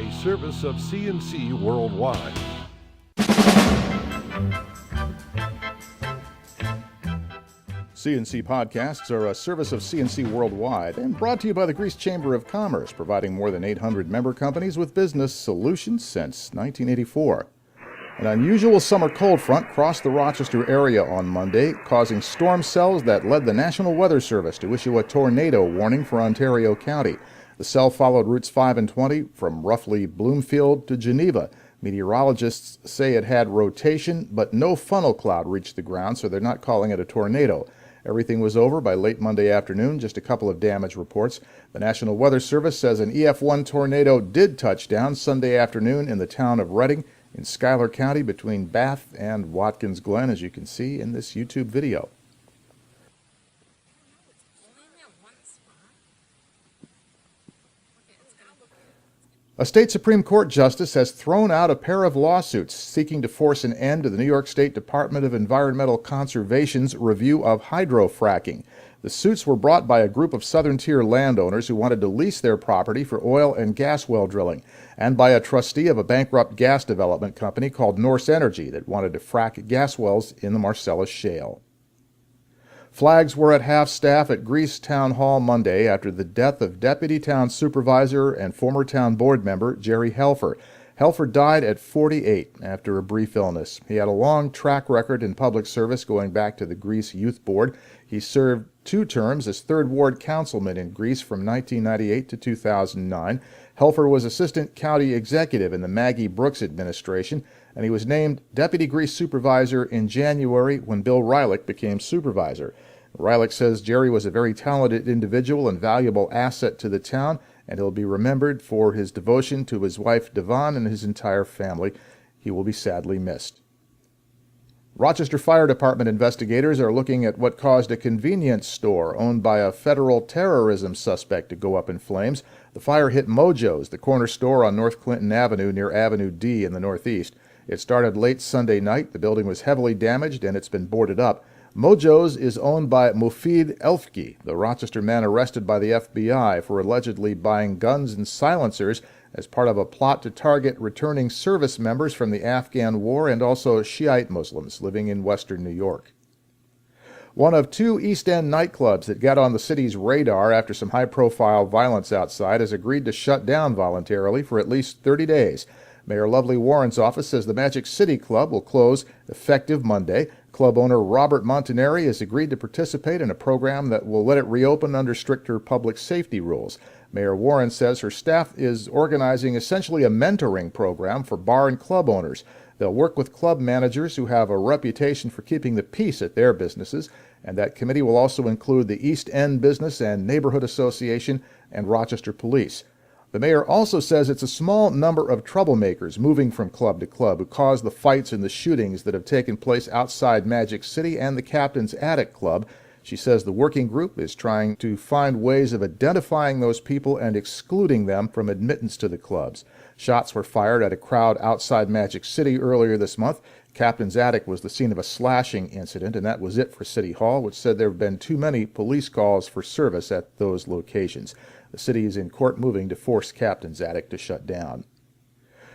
a service of CNC Worldwide. CNC Podcasts are a service of CNC Worldwide and brought to you by the Greece Chamber of Commerce, providing more than 800 member companies with business solutions since 1984. An unusual summer cold front crossed the Rochester area on Monday, causing storm cells that led the National Weather Service to issue a tornado warning for Ontario County. The cell followed routes 5 and 20 from roughly Bloomfield to Geneva. Meteorologists say it had rotation, but no funnel cloud reached the ground, so they're not calling it a tornado. Everything was over by late Monday afternoon, just a couple of damage reports. The National Weather Service says an EF1 tornado did touch down Sunday afternoon in the town of Reading in Schuyler County between Bath and Watkins Glen, as you can see in this YouTube video. A state Supreme Court justice has thrown out a pair of lawsuits seeking to force an end to the New York State Department of Environmental Conservation's review of hydrofracking. The suits were brought by a group of southern tier landowners who wanted to lease their property for oil and gas well drilling, and by a trustee of a bankrupt gas development company called Norse Energy that wanted to frack gas wells in the Marcellus Shale. Flags were at half-staff at Greece Town Hall Monday after the death of Deputy Town Supervisor and former town board member Jerry Helfer. Helfer died at 48 after a brief illness. He had a long track record in public service going back to the Greece Youth Board. He served 2 terms as 3rd Ward councilman in Greece from 1998 to 2009. Helfer was assistant county executive in the Maggie Brooks administration, and he was named Deputy Greece Supervisor in January when Bill Rylick became supervisor. Rylick says Jerry was a very talented individual and valuable asset to the town, and he'll be remembered for his devotion to his wife Devon and his entire family. He will be sadly missed. Rochester Fire Department investigators are looking at what caused a convenience store owned by a federal terrorism suspect to go up in flames. The fire hit Mojo's, the corner store on North Clinton Avenue near Avenue D in the Northeast. It started late Sunday night. The building was heavily damaged and it's been boarded up. Mojo's is owned by Mufid Elfki, the Rochester man arrested by the FBI for allegedly buying guns and silencers as part of a plot to target returning service members from the Afghan War and also Shiite Muslims living in western New York. One of 2 East End nightclubs that got on the city's radar after some high-profile violence outside has agreed to shut down voluntarily for at least 30 days. Mayor Lovely Warren's office says the Magic City Club will close effective Monday. Club owner Robert Montanari has agreed to participate in a program that will let it reopen under stricter public safety rules. Mayor Warren says her staff is organizing essentially a mentoring program for bar and club owners. They'll work with club managers who have a reputation for keeping the peace at their businesses, and that committee will also include the East End Business and Neighborhood Association and Rochester Police. The mayor also says it's a small number of troublemakers moving from club to club who caused the fights and the shootings that have taken place outside Magic City and the Captain's Attic Club. She says the working group is trying to find ways of identifying those people and excluding them from admittance to the clubs. Shots were fired at a crowd outside Magic City earlier this month. Captain's Attic was the scene of a slashing incident, and that was it for City Hall, which said there have been too many police calls for service at those locations. The city is in court moving to force Captain's Attic to shut down.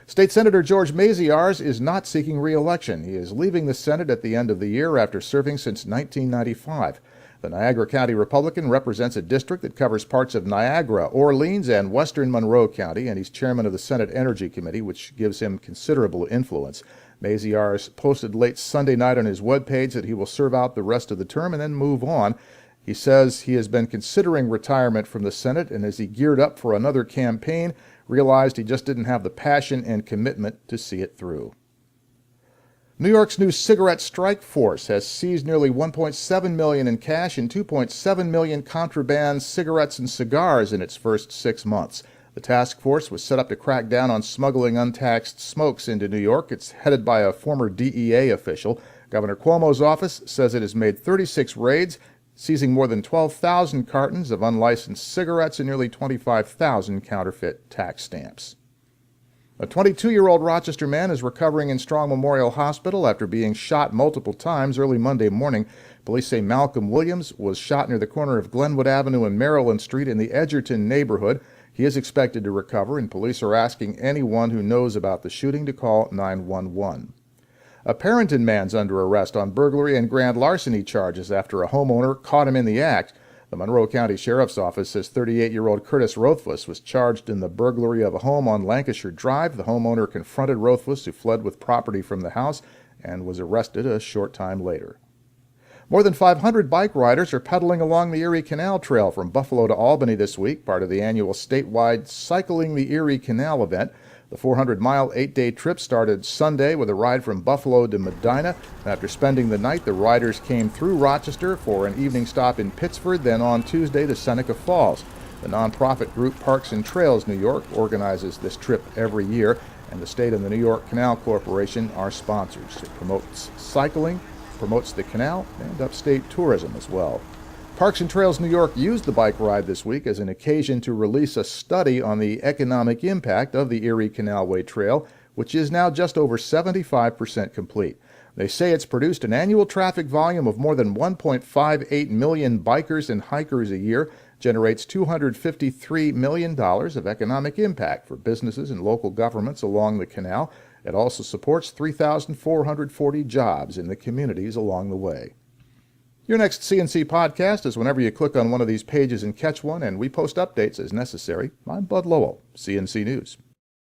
State Senator George Maziarz is not seeking re-election. He is leaving the Senate at the end of the year after serving since 1995. The Niagara County Republican represents a district that covers parts of Niagara, Orleans, and western Monroe County, and he's chairman of the Senate Energy Committee, which gives him considerable influence. Maziarz posted late Sunday night on his webpage that he will serve out the rest of the term and then move on. He says he has been considering retirement from the Senate, and as he geared up for another campaign, realized he just didn't have the passion and commitment to see it through. New York's new cigarette strike force has seized nearly $1.7 million in cash and $2.7 million contraband cigarettes and cigars in its first 6 months. The task force was set up to crack down on smuggling untaxed smokes into New York. It's headed by a former DEA official. Governor Cuomo's office says it has made 36 raids, seizing more than 12,000 cartons of unlicensed cigarettes and nearly 25,000 counterfeit tax stamps. A 22-year-old Rochester man is recovering in Strong Memorial Hospital after being shot multiple times early Monday morning. Police say Malcolm Williams was shot near the corner of Glenwood Avenue and Maryland Street in the Edgerton neighborhood. He is expected to recover, and police are asking anyone who knows about the shooting to call 911. A Parenton man's under arrest on burglary and grand larceny charges after a homeowner caught him in the act. The Monroe County Sheriff's Office says 38-year-old Curtis Rothfuss was charged in the burglary of a home on Lancashire Drive. The homeowner confronted Rothfuss, who fled with property from the house, and was arrested a short time later. More than 500 bike riders are pedaling along the Erie Canal Trail from Buffalo to Albany this week, part of the annual statewide Cycling the Erie Canal event. The 400-mile, 8-day trip started Sunday with a ride from Buffalo to Medina. After spending the night, the riders came through Rochester for an evening stop in Pittsford, then on Tuesday to Seneca Falls. The nonprofit group Parks and Trails New York organizes this trip every year, and the state and the New York Canal Corporation are sponsors. It promotes cycling, promotes the canal, and upstate tourism as well. Parks and Trails New York used the bike ride this week as an occasion to release a study on the economic impact of the Erie Canalway Trail, which is now just over 75% complete. They say it's produced an annual traffic volume of more than 1.58 million bikers and hikers a year, generates $253 million of economic impact for businesses and local governments along the canal. It also supports 3,440 jobs in the communities along the way. Your next CNC podcast is whenever you click on one of these pages and catch one, and we post updates as necessary. I'm Bud Lowell, CNC News.